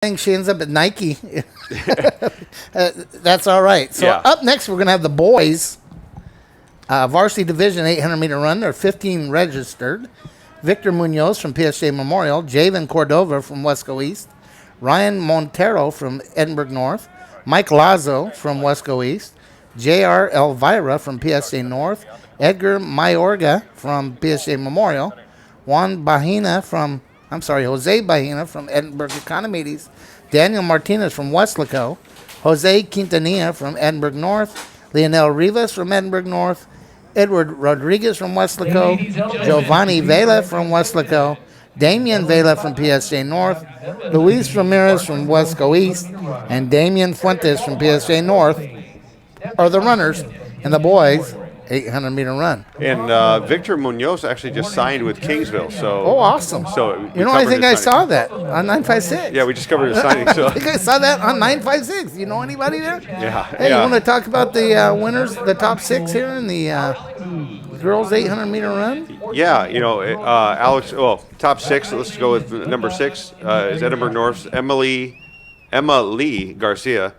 think she ends up at Nike. That's all right. So up next, we're going to have the boys. Varsity Division 800-meter run. There are 15 registered. Victor Munoz from PSJ Memorial. Javen Cordova from Wesco East. Ryan Montero from Edinburgh North. Mike Lazo from Wesco East. J.R. Elvira from PSJ North. Edgar Mayorga from PSJ Memorial. Jose Bahina from Edinburgh Economides. Daniel Martinez from Westlaco. Jose Quintanilla from Edinburgh North. Leonel Rivas from Edinburgh North. Edward Rodriguez from Westlaco. Giovanni Vela from Westlaco. Damian Vela from PSJ North. Luis Ramirez from Wesco East. And Damian Fuentes from PSJ North are the runners, and the boys 800-meter run. And Victor Munoz actually just signed with Kingsville. So awesome. So I think I saw that on 956. Yeah, we just covered his signing. So I think I saw that on 956. You know anybody there? Yeah. Hey, you want to talk about the winners, the top 6 here in the girls 800-meter run? Yeah, Alex, top 6, let's go with number 6, is Edinburgh North's Emma Lee Garcia.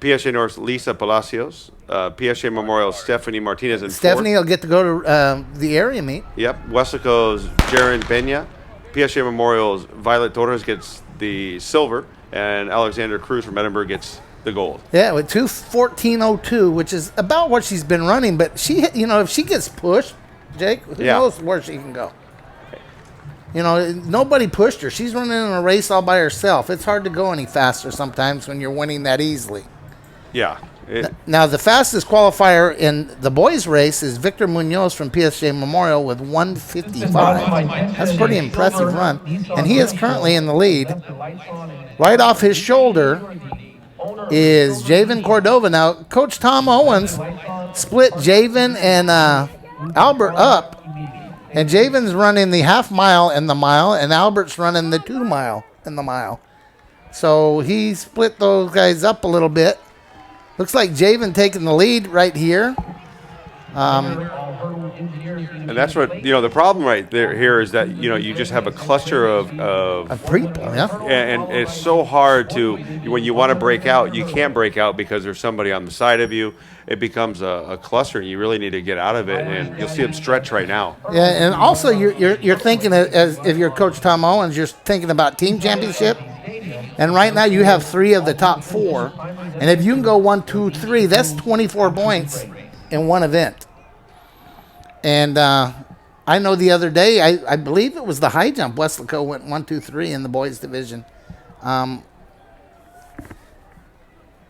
PSJ North's Lisa Palacios, PSJ Memorial Stephanie Martinez, and Stephanie will get to go to the area meet. Yep, Wesco's Jaron Pena, PSJ Memorial's Violet Torres gets the silver, and Alexander Cruz from Edinburgh gets the gold. Yeah, with 2:14:02, which is about what she's been running. But she, if she gets pushed, Jake, who knows where she can go. Nobody pushed her. She's running in a race all by herself. It's hard to go any faster sometimes when you're winning that easily. Yeah. Now, the fastest qualifier in the boys' race is Victor Munoz from PSJ Memorial with 1:55. That's a pretty impressive run. And he is currently in the lead. Right off his shoulder is Javen Cordova. Now, Coach Tom Owens split Javen and Albert up. And Javen's running the half mile and the mile, and Albert's running the 2 mile and the mile. So he split those guys up a little bit. Looks like Javen taking the lead right here. And that's what, the problem right there here is that, you just have a cluster of people, yeah. And it's so hard to, when you want to break out, you can't break out because there's somebody on the side of you. It becomes a cluster, and you really need to get out of it, and you'll see them stretch right now. Yeah, and also you're thinking, as if you're Coach Tom Owens, you're thinking about team championship. And right now you have 3 of the top 4. And if you can go 1, 2, 3, that's 24 points in one event. And I know the other day, I believe it was the high jump, Westlaco went 1, 2, 3 in the boys division.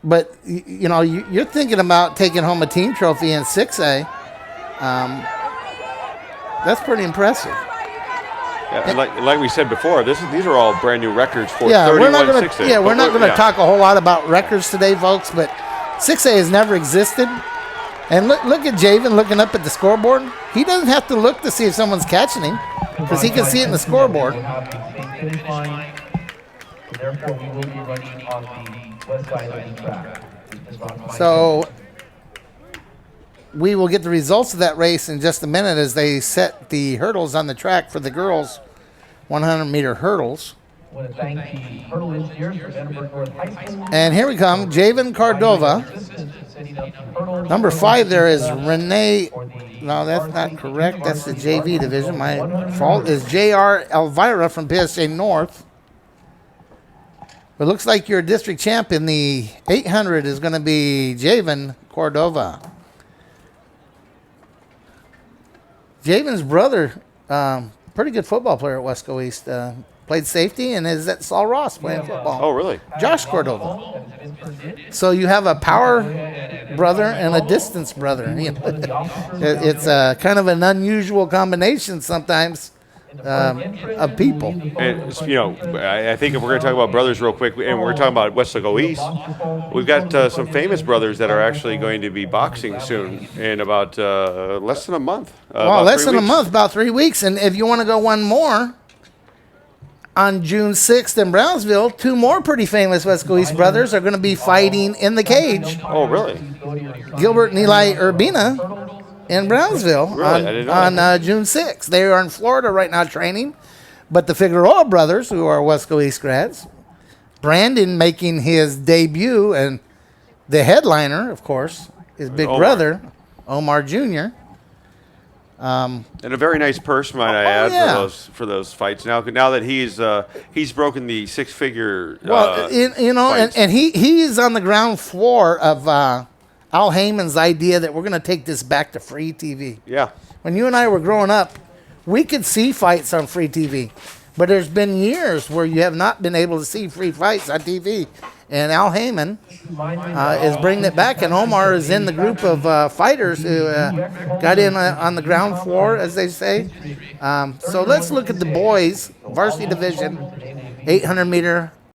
But, you're thinking about taking home a team trophy in 6A. That's pretty impressive. Yeah, and like we said before, these are all brand new records for 31-6A. Yeah, we're not going to talk a whole lot about records today, folks, but 6A has never existed. And look at Javen looking up at the scoreboard. He doesn't have to look to see if someone's catching him because he can see it in the scoreboard. So we will get the results of that race in just a minute as they set the hurdles on the track for the girls' 100-meter hurdles. And here we come, Javen Cordova. Number 5 there is Renee. No, that's not correct. That's the JV division. My fault. Is J.R. Elvira from PSJ North. It looks like your district champ in the 800 is going to be Javen Cordova. Javen's brother, pretty good football player at Wesco East. Played safety and is at Saul Ross playing football. Oh, really? Josh Cordova. So you have a power brother and a distance brother. It's kind of an unusual combination sometimes of people. And, I think if we're going to talk about brothers real quick, and we're talking about Westlaco East, we've got some famous brothers that are actually going to be boxing soon in about less than a month. Less than a month, about 3 weeks. And if you want to go one more, on June 6th in Brownsville, 2 more pretty famous Wesco East brothers are going to be fighting in the cage. Oh, really? Gilbert and Eli Urbina in Brownsville on June 6th. They are in Florida right now training. But the Figueroa brothers, who are Wesco East grads, Brandon making his debut, and the headliner, of course, is big Omar. brother, Omar Jr. And a very nice purse, might I add, yeah. for those fights. Now that he's broken the six-figure. Well, fights. and he is on the ground floor of Al Heyman's idea that we're going to take this back to free TV. Yeah. When you and I were growing up, we could see fights on free TV, but there's been years where you have not been able to see free fights on TV. And Al Heyman is bringing it back, and Omar is in the group of fighters who got in on the ground floor, as they say. So let's look at the boys, varsity division, 800-meter